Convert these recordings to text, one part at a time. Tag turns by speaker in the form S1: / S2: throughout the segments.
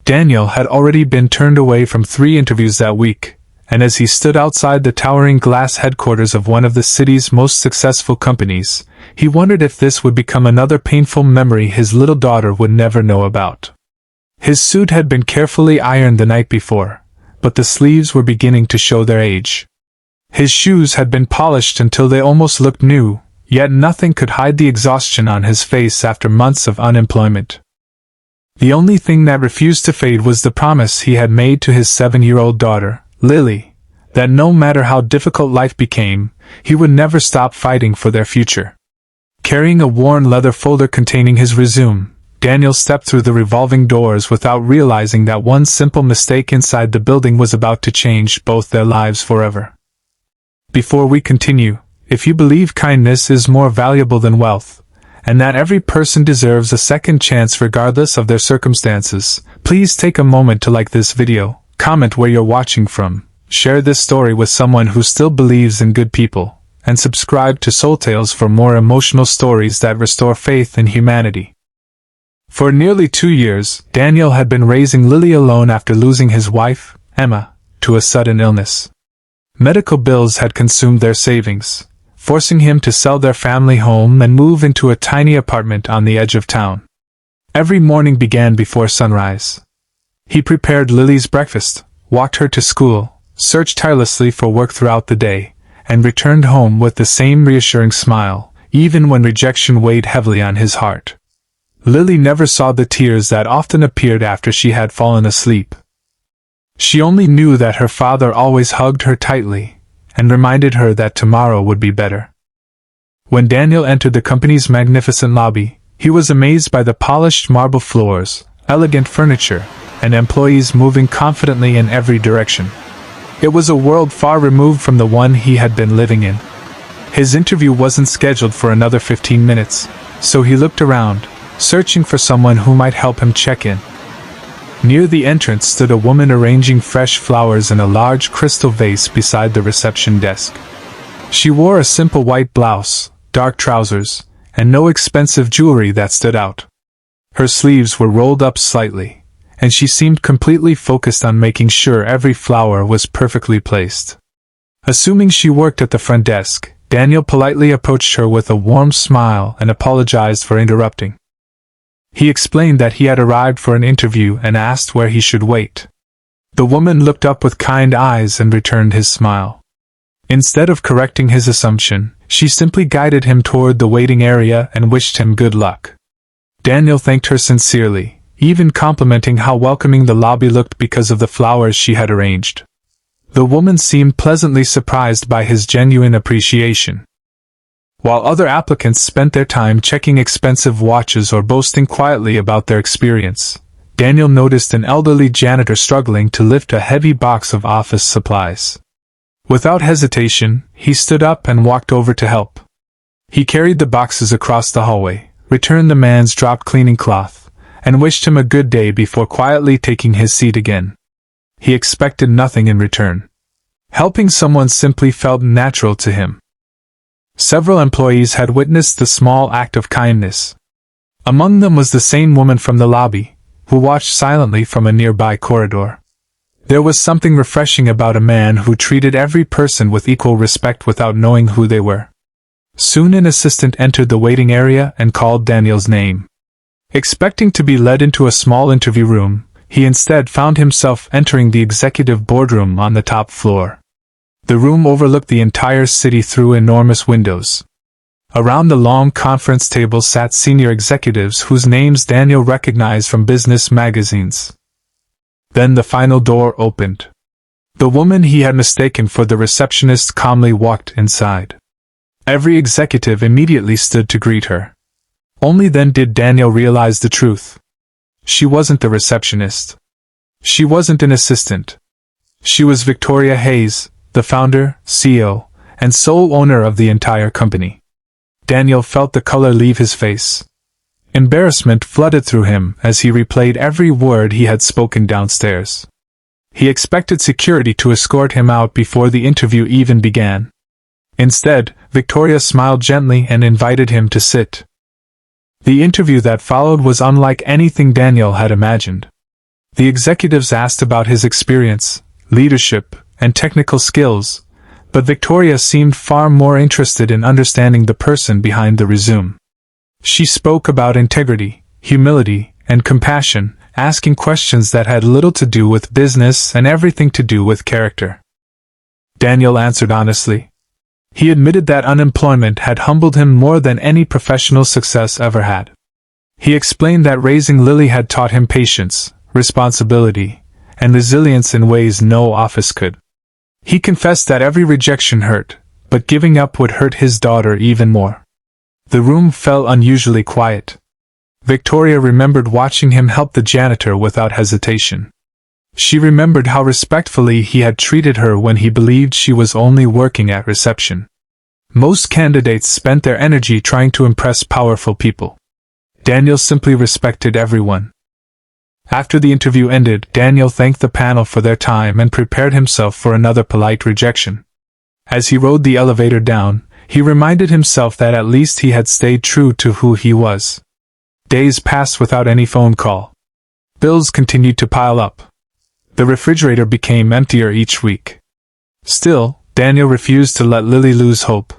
S1: Daniel had already been turned away from 3 interviews that week, and as he stood outside the towering glass headquarters of one of the city's most successful companies, he wondered if this would become another painful memory his little daughter would never know about. His suit had been carefully ironed the night before, but the sleeves were beginning to show their age. His shoes had been polished until they almost looked new, yet nothing could hide the exhaustion on his face after months of unemployment. The only thing that refused to fade was the promise he had made to his 7-year-old daughter, Lily, that no matter how difficult life became, he would never stop fighting for their future. Carrying a worn leather folder containing his resume, Daniel stepped through the revolving doors without realizing that one simple mistake inside the building was about to change both their lives forever. Before we continue, if you believe kindness is more valuable than wealth, and that every person deserves a second chance regardless of their circumstances, please take a moment to like this video, comment where you're watching from, share this story with someone who still believes in good people, and subscribe to Soul Tales for more emotional stories that restore faith in humanity. For nearly 2 years, Daniel had been raising Lily alone after losing his wife, Emma, to a sudden illness. Medical bills had consumed their savings, forcing him to sell their family home and move into a tiny apartment on the edge of town. Every morning began before sunrise. He prepared Lily's breakfast, walked her to school, searched tirelessly for work throughout the day, and returned home with the same reassuring smile, even when rejection weighed heavily on his heart. Lily never saw the tears that often appeared after she had fallen asleep. She only knew that her father always hugged her tightly, and reminded her that tomorrow would be better. When Daniel entered the company's magnificent lobby, he was amazed by the polished marble floors, elegant furniture, and employees moving confidently in every direction. It was a world far removed from the one he had been living in. His interview wasn't scheduled for another 15 minutes, so he looked around, searching for someone who might help him check in. Near the entrance stood a woman arranging fresh flowers in a large crystal vase beside the reception desk. She wore a simple white blouse, dark trousers, and no expensive jewelry that stood out. Her sleeves were rolled up slightly, and she seemed completely focused on making sure every flower was perfectly placed. Assuming she worked at the front desk, Daniel politely approached her with a warm smile and apologized for interrupting. He explained that he had arrived for an interview and asked where he should wait. The woman looked up with kind eyes and returned his smile. Instead of correcting his assumption, she simply guided him toward the waiting area and wished him good luck. Daniel thanked her sincerely, even complimenting how welcoming the lobby looked because of the flowers she had arranged. The woman seemed pleasantly surprised by his genuine appreciation. While other applicants spent their time checking expensive watches or boasting quietly about their experience, Daniel noticed an elderly janitor struggling to lift a heavy box of office supplies. Without hesitation, he stood up and walked over to help. He carried the boxes across the hallway, returned the man's dropped cleaning cloth, and wished him a good day before quietly taking his seat again. He expected nothing in return. Helping someone simply felt natural to him. Several employees had witnessed the small act of kindness. Among them was the same woman from the lobby, who watched silently from a nearby corridor. There was something refreshing about a man who treated every person with equal respect without knowing who they were. Soon an assistant entered the waiting area and called Daniel's name. Expecting to be led into a small interview room, he instead found himself entering the executive boardroom on the top floor. The room overlooked the entire city through enormous windows. Around the long conference table sat senior executives whose names Daniel recognized from business magazines. Then the final door opened. The woman he had mistaken for the receptionist calmly walked inside. Every executive immediately stood to greet her. Only then did Daniel realize the truth. She wasn't the receptionist. She wasn't an assistant. She was Victoria Hayes, the founder, CEO, and sole owner of the entire company. Daniel felt the color leave his face. Embarrassment flooded through him as he replayed every word he had spoken downstairs. He expected security to escort him out before the interview even began. Instead, Victoria smiled gently and invited him to sit. The interview that followed was unlike anything Daniel had imagined. The executives asked about his experience, leadership, and technical skills, but Victoria seemed far more interested in understanding the person behind the resume. She spoke about integrity, humility, and compassion, asking questions that had little to do with business and everything to do with character. Daniel answered honestly. He admitted that unemployment had humbled him more than any professional success ever had. He explained that raising Lily had taught him patience, responsibility, and resilience in ways no office could. He confessed that every rejection hurt, but giving up would hurt his daughter even more. The room fell unusually quiet. Victoria remembered watching him help the janitor without hesitation. She remembered how respectfully he had treated her when he believed she was only working at reception. Most candidates spent their energy trying to impress powerful people. Daniel simply respected everyone. After the interview ended, Daniel thanked the panel for their time and prepared himself for another polite rejection. As he rode the elevator down, he reminded himself that at least he had stayed true to who he was. Days passed without any phone call. Bills continued to pile up. The refrigerator became emptier each week. Still, Daniel refused to let Lily lose hope.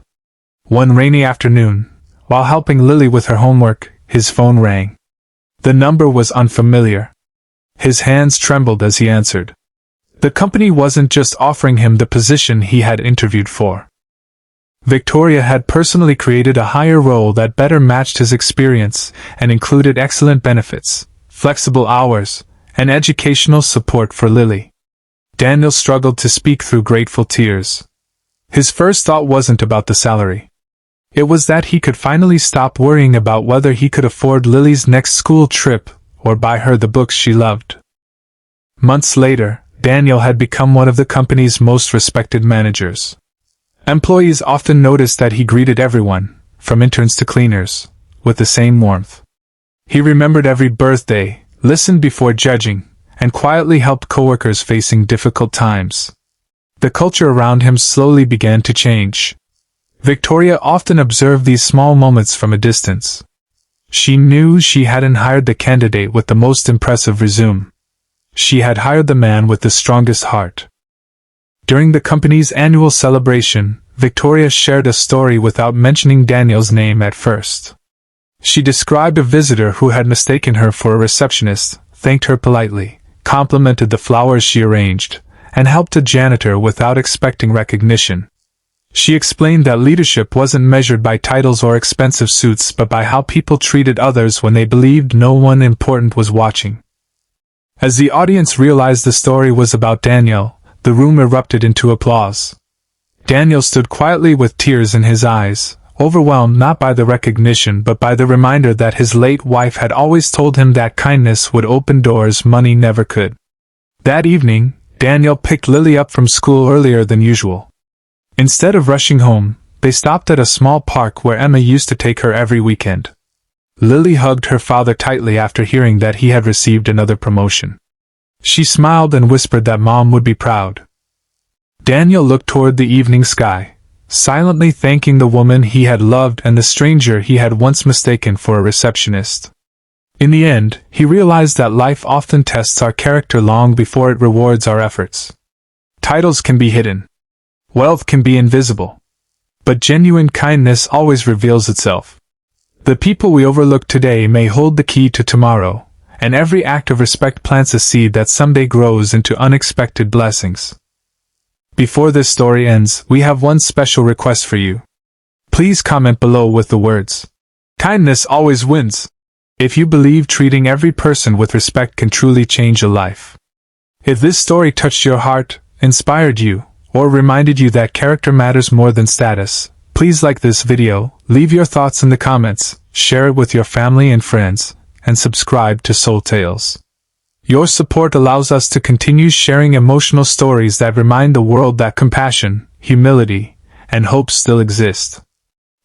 S1: One rainy afternoon, while helping Lily with her homework, his phone rang. The number was unfamiliar. His hands trembled as he answered. The company wasn't just offering him the position he had interviewed for. Victoria had personally created a higher role that better matched his experience and included excellent benefits, flexible hours, and educational support for Lily. Daniel struggled to speak through grateful tears. His first thought wasn't about the salary. It was that he could finally stop worrying about whether he could afford Lily's next school trip or buy her the books she loved. Months later, Daniel had become one of the company's most respected managers. Employees often noticed that he greeted everyone, from interns to cleaners, with the same warmth. He remembered every birthday, listened before judging, and quietly helped coworkers facing difficult times. The culture around him slowly began to change. Victoria often observed these small moments from a distance. She knew she hadn't hired the candidate with the most impressive resume. She had hired the man with the strongest heart. During the company's annual celebration, Victoria shared a story without mentioning Daniel's name at first. She described a visitor who had mistaken her for a receptionist, thanked her politely, complimented the flowers she arranged, and helped a janitor without expecting recognition. She explained that leadership wasn't measured by titles or expensive suits but by how people treated others when they believed no one important was watching. As the audience realized the story was about Daniel, the room erupted into applause. Daniel stood quietly with tears in his eyes, overwhelmed not by the recognition but by the reminder that his late wife had always told him that kindness would open doors money never could. That evening, Daniel picked Lily up from school earlier than usual. Instead of rushing home, they stopped at a small park where Emma used to take her every weekend. Lily hugged her father tightly after hearing that he had received another promotion. She smiled and whispered that Mom would be proud. Daniel looked toward the evening sky, silently thanking the woman he had loved and the stranger he had once mistaken for a receptionist. In the end, he realized that life often tests our character long before it rewards our efforts. Titles can be hidden. Wealth can be invisible. But genuine kindness always reveals itself. The people we overlook today may hold the key to tomorrow, and every act of respect plants a seed that someday grows into unexpected blessings. Before this story ends, we have one special request for you. Please comment below with the words, "Kindness always wins," if you believe treating every person with respect can truly change a life. If this story touched your heart, inspired you, or reminded you that character matters more than status, please like this video, leave your thoughts in the comments, share it with your family and friends, and subscribe to Soul Tales. Your support allows us to continue sharing emotional stories that remind the world that compassion, humility, and hope still exist.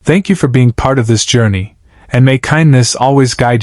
S1: Thank you for being part of this journey, and may kindness always guide you.